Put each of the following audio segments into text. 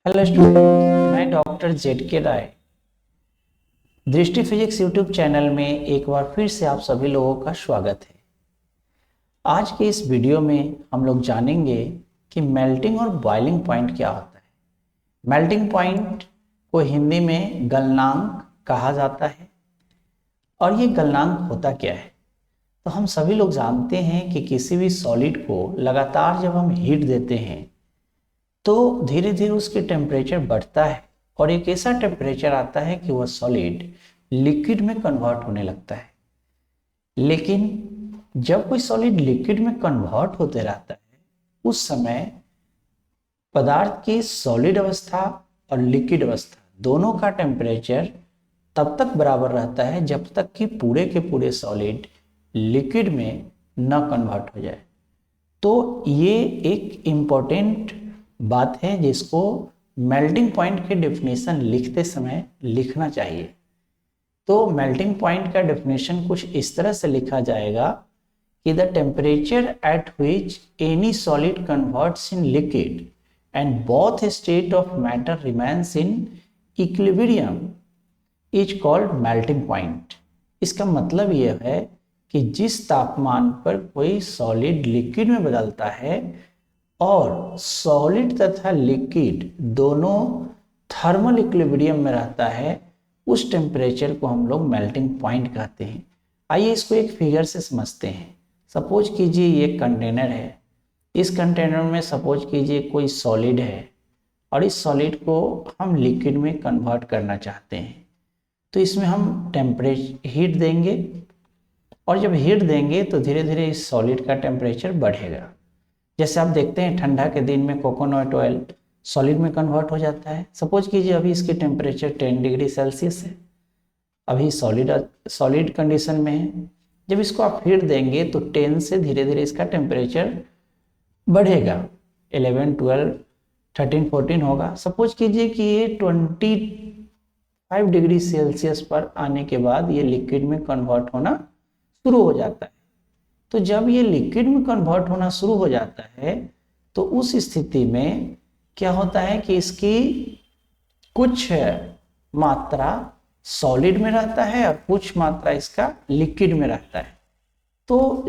Hello student, मैं doctor Z के राय दृष्टि फिजिक्स यूट्यूब चैनल में एक बार फिर से आप सभी लोगों का स्वागत है। आज के इस वीडियो में हम लोग जानेंगे कि मेल्टिंग और बॉइलिंग पॉइंट क्या होता है। मेल्टिंग पॉइंट को हिंदी में गलनांक कहा जाता है और ये गलनांक होता क्या है। तो हम सभी लोग जानते हैं कि किसी भी सॉलिड को लगातार जब हम हीट देते हैं तो धीरे धीरे उसकी टेम्परेचर बढ़ता है और एक ऐसा टेम्परेचर आता है कि वह सॉलिड लिक्विड में कन्वर्ट होने लगता है। लेकिन जब कोई सॉलिड लिक्विड में कन्वर्ट होते रहता है उस समय पदार्थ की सॉलिड अवस्था और लिक्विड अवस्था दोनों का टेम्परेचर तब तक बराबर रहता है जब तक कि पूरे के पूरे सॉलिड लिक्विड में न कन्वर्ट हो जाए। तो ये एक इम्पोर्टेंट बात है जिसको मेल्टिंग पॉइंट के डेफिनेशन लिखते समय लिखना चाहिए। तो मेल्टिंग पॉइंट का डेफिनेशन कुछ इस तरह से लिखा जाएगा कि the temperature at which any solid converts in liquid and both state of matter remains in equilibrium is called melting point. इसका मतलब यह है कि जिस तापमान पर कोई सॉलिड लिक्विड में बदलता है और सॉलिड तथा लिक्विड दोनों थर्मल इक्विलिब्रियम में रहता है उस टेम्परेचर को हम लोग मेल्टिंग पॉइंट कहते हैं। आइए इसको एक फिगर से समझते हैं। सपोज कीजिए ये कंटेनर है, इस कंटेनर में सपोज कीजिए कोई सॉलिड है और इस सॉलिड को हम लिक्विड में कन्वर्ट करना चाहते हैं। तो इसमें हम टेम्परेचर हीट देंगे और जब हीट देंगे तो धीरे धीरे इस सॉलिड का टेम्परेचर बढ़ेगा। जैसे आप देखते हैं ठंडा के दिन में कोकोनट ऑयल सॉलिड में कन्वर्ट हो जाता है। सपोज कीजिए अभी इसकी टेम्परेचर 10 डिग्री सेल्सियस है, अभी सॉलिड कंडीशन में है। जब इसको आप हीट देंगे तो 10 से धीरे धीरे इसका टेम्परेचर बढ़ेगा, 11, 12, 13, 14 होगा। सपोज कीजिए कि ये 25 डिग्री सेल्सियस पर आने के बाद ये लिक्विड में कन्वर्ट होना शुरू हो जाता है। तो जब ये लिक्विड में कन्वर्ट होना शुरू हो जाता है तो उस स्थिति में क्या होता है कि इसकी कुछ मात्रा सॉलिड में रहता है और कुछ मात्रा इसका लिक्विड में रहता है। तो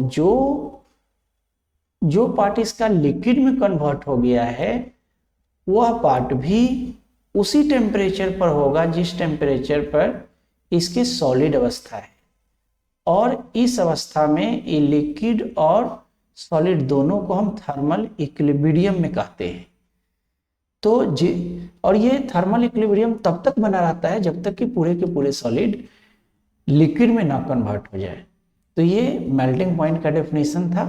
जो पार्ट इसका लिक्विड में कन्वर्ट हो गया है वह पार्ट भी उसी टेम्परेचर पर होगा जिस टेम्परेचर पर इसकी सॉलिड अवस्था है, और इस अवस्था में ये लिक्विड और सॉलिड दोनों को हम थर्मल इक्विलिब्रियम में कहते हैं। तो और ये थर्मल इक्विलिब्रियम तब तक बना रहता है जब तक कि पूरे के पूरे सॉलिड लिक्विड में ना कन्वर्ट हो जाए। तो ये मेल्टिंग पॉइंट का डेफिनेशन था।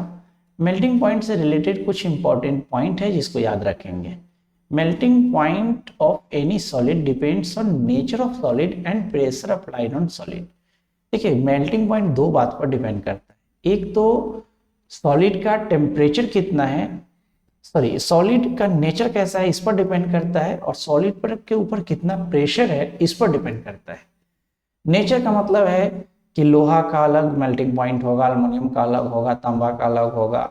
मेल्टिंग पॉइंट से रिलेटेड कुछ इंपॉर्टेंट पॉइंट है जिसको याद रखेंगे। Melting point of any solid depends on nature of solid and pressure applied on solid. देखिए मेल्टिंग पॉइंट दो बात पर डिपेंड करता है। एक तो सॉलिड का टेम्परेचर कितना है, सॉलिड का नेचर कैसा है इस पर डिपेंड करता है, और सॉलिड पर के ऊपर कितना प्रेशर है इस पर डिपेंड करता है। नेचर का मतलब है कि लोहा का अलग मेल्टिंग पॉइंट होगा, एल्युमिनियम का अलग होगा, तांबा का अलग होगा,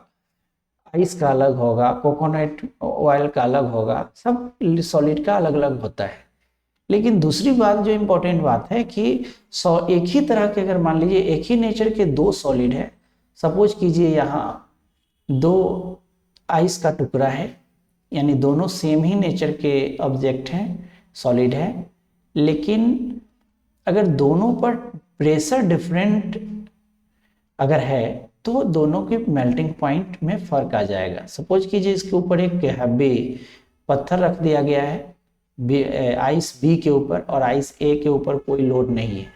आइस का अलग होगा, कोकोनट ऑयल का अलग होगा, सब सॉलिड का अलग अलग होता है। लेकिन दूसरी बात जो इम्पोर्टेंट बात है कि एक ही तरह के, अगर मान लीजिए एक ही नेचर के दो सॉलिड है, सपोज कीजिए यहाँ दो आइस का टुकड़ा है, यानी दोनों सेम ही नेचर के ऑब्जेक्ट हैं, सॉलिड है, लेकिन अगर दोनों पर प्रेशर डिफरेंट अगर है तो दोनों के मेल्टिंग पॉइंट में फर्क आ जाएगा। सपोज कीजिए इसके ऊपर एक हैवी पत्थर रख दिया गया है आइस बी के ऊपर और आइस ए के ऊपर कोई लोड नहीं है,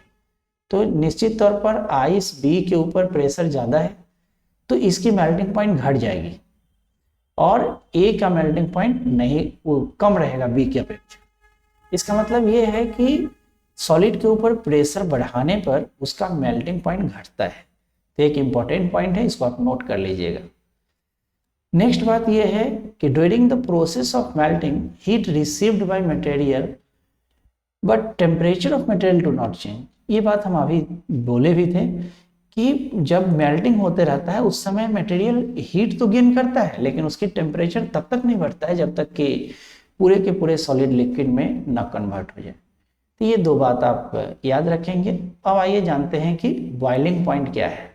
तो निश्चित तौर पर आइस बी के ऊपर प्रेशर ज़्यादा है तो इसकी मेल्टिंग पॉइंट घट जाएगी और ए का मेल्टिंग पॉइंट नहीं, वो कम रहेगा बी की अपेक्षा। इसका मतलब ये है कि सॉलिड के ऊपर प्रेशर बढ़ाने पर उसका मेल्टिंग पॉइंट घटता है। तो एक इम्पॉर्टेंट पॉइंट है, इसको आप नोट कर लीजिएगा। नेक्स्ट बात यह है कि during the process of melting heat received by material but temperature of material do not change. ये बात हम अभी बोले भी थे कि जब मेल्टिंग होते रहता है उस समय मटेरियल हीट तो गेन करता है लेकिन उसकी टेम्परेचर तब तक नहीं बढ़ता है जब तक कि पूरे के पूरे सॉलिड लिक्विड में ना कन्वर्ट हो जाए। तो ये दो बात आप याद रखेंगे। अब आइए जानते हैं कि बॉइलिंग पॉइंट क्या है।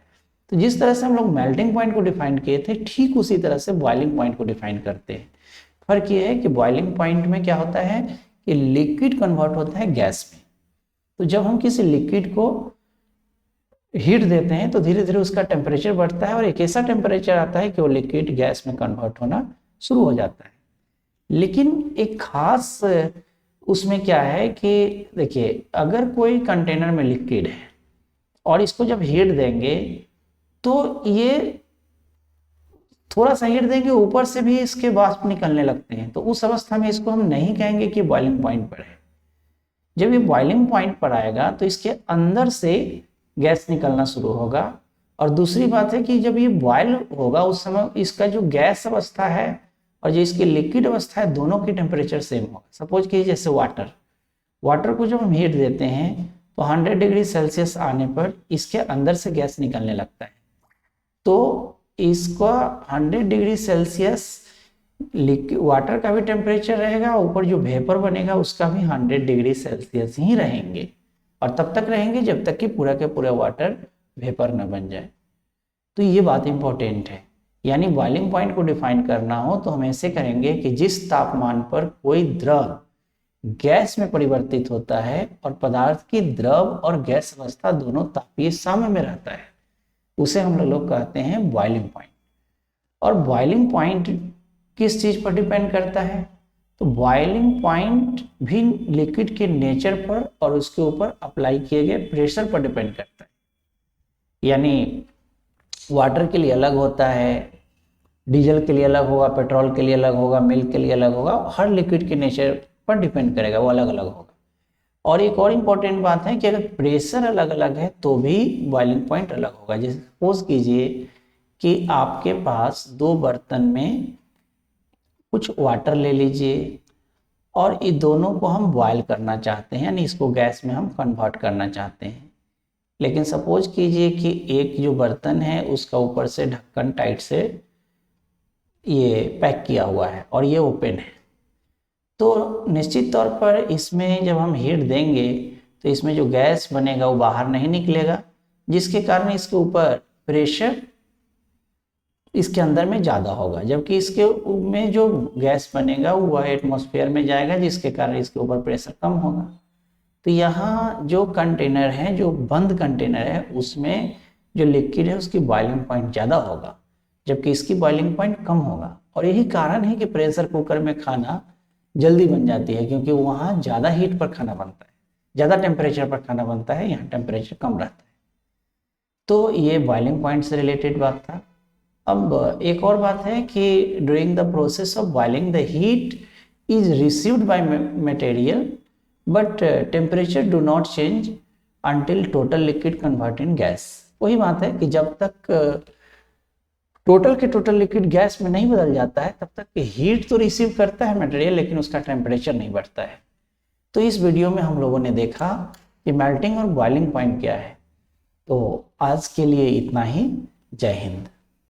तो जिस तरह से हम लोग मेल्टिंग पॉइंट को डिफाइन किए थे, ठीक उसी तरह से बॉइलिंग पॉइंट को डिफाइन करते हैं। फर्क ये है कि बॉइलिंग पॉइंट में क्या होता है कि लिक्विड कन्वर्ट होता है गैस में। तो जब हम किसी लिक्विड को हीट देते हैं तो धीरे धीरे उसका टेम्परेचर बढ़ता है और एक ऐसा टेम्परेचर आता है कि वो लिक्विड गैस में कन्वर्ट होना शुरू हो जाता है। लेकिन एक खास उसमें क्या है कि देखिए, अगर कोई कंटेनर में लिक्विड है और इसको जब हीट देंगे तो ये थोड़ा सा हीट देंगे, ऊपर से भी इसके वाष्प निकलने लगते हैं। तो उस अवस्था में इसको हम नहीं कहेंगे कि बॉइलिंग पॉइंट पर है। जब ये बॉइलिंग पॉइंट पर आएगा तो इसके अंदर से गैस निकलना शुरू होगा। और दूसरी बात है कि जब ये बॉयल होगा उस समय इसका जो गैस अवस्था है और जो इसकी लिक्विड अवस्था है, दोनों की टेम्परेचर सेम होगा। सपोज कीजिए जैसे वाटर को जब हम हीट देते हैं तो 100 डिग्री सेल्सियस आने पर इसके अंदर से गैस निकलने लगता है। तो इसका 100 डिग्री सेल्सियस वाटर का भी टेम्परेचर रहेगा, ऊपर जो वेपर बनेगा उसका भी 100 डिग्री सेल्सियस ही रहेंगे, और तब तक रहेंगे जब तक कि पूरा के पूरा वाटर वेपर न बन जाए। तो ये बात इंपॉर्टेंट है। यानी बॉइलिंग पॉइंट को डिफाइन करना हो तो हम ऐसे करेंगे कि जिस तापमान पर कोई द्रव गैस में परिवर्तित होता है और पदार्थ की द्रव और गैस अवस्था दोनों तापीय साम्य में रहता है, उसे हम लोग कहते हैं बॉइलिंग पॉइंट। और बॉइलिंग पॉइंट किस चीज पर डिपेंड करता है? तो बॉइलिंग पॉइंट भी लिक्विड के नेचर पर और उसके ऊपर अप्लाई किए गए प्रेशर पर डिपेंड करता है। यानी वाटर के लिए अलग होता है, डीजल के लिए अलग होगा, पेट्रोल के लिए अलग होगा, मिल्क के लिए अलग होगा। हर लिक्विड के नेचर पर डिपेंड करेगा, वो अलग अलग होगा। और एक और इम्पॉर्टेंट बात है कि अगर प्रेशर अलग अलग है तो भी बॉइलिंग पॉइंट अलग होगा। जैसे सपोज कीजिए कि आपके पास दो बर्तन में कुछ वाटर ले लीजिए और ये दोनों को हम बॉयल करना चाहते हैं, यानी इसको गैस में हम कन्वर्ट करना चाहते हैं। लेकिन सपोज कीजिए कि एक जो बर्तन है उसका ऊपर से ढक्कन टाइट से ये पैक किया हुआ है और ये ओपन है, तो निश्चित तौर पर इसमें जब हम हीट देंगे तो इसमें जो गैस बनेगा वो बाहर नहीं निकलेगा, जिसके कारण इसके ऊपर प्रेशर इसके अंदर में ज़्यादा होगा, जबकि इसके में जो गैस बनेगा वो एटमॉस्फेयर में जाएगा, जिसके कारण इसके ऊपर प्रेशर कम होगा। तो यहाँ जो कंटेनर है, जो बंद कंटेनर है, उसमें जो लिक्विड है उसकी बॉइलिंग पॉइंट ज़्यादा होगा, जबकि इसकी बॉइलिंग पॉइंट कम होगा। और यही कारण है कि प्रेशर कुकर में खाना जल्दी बन जाती है, क्योंकि वहाँ ज़्यादा हीट पर खाना बनता है, ज़्यादा टेम्परेचर पर खाना बनता है, यहाँ टेम्परेचर कम रहता है। तो ये बॉइलिंग पॉइंट से रिलेटेड बात था। अब एक और बात है कि during the process of boiling the heat is received by material but temperature do not change until total liquid convert in gas. वही बात है कि जब तक टोटल के टोटल लिक्विड गैस में नहीं बदल जाता है तब तक हीट तो रिसीव करता है मटेरियल, लेकिन उसका टेम्परेचर नहीं बढ़ता है। तो इस वीडियो में हम लोगों ने देखा कि मेल्टिंग और बॉइलिंग पॉइंट क्या है। तो आज के लिए इतना ही। जय हिंद।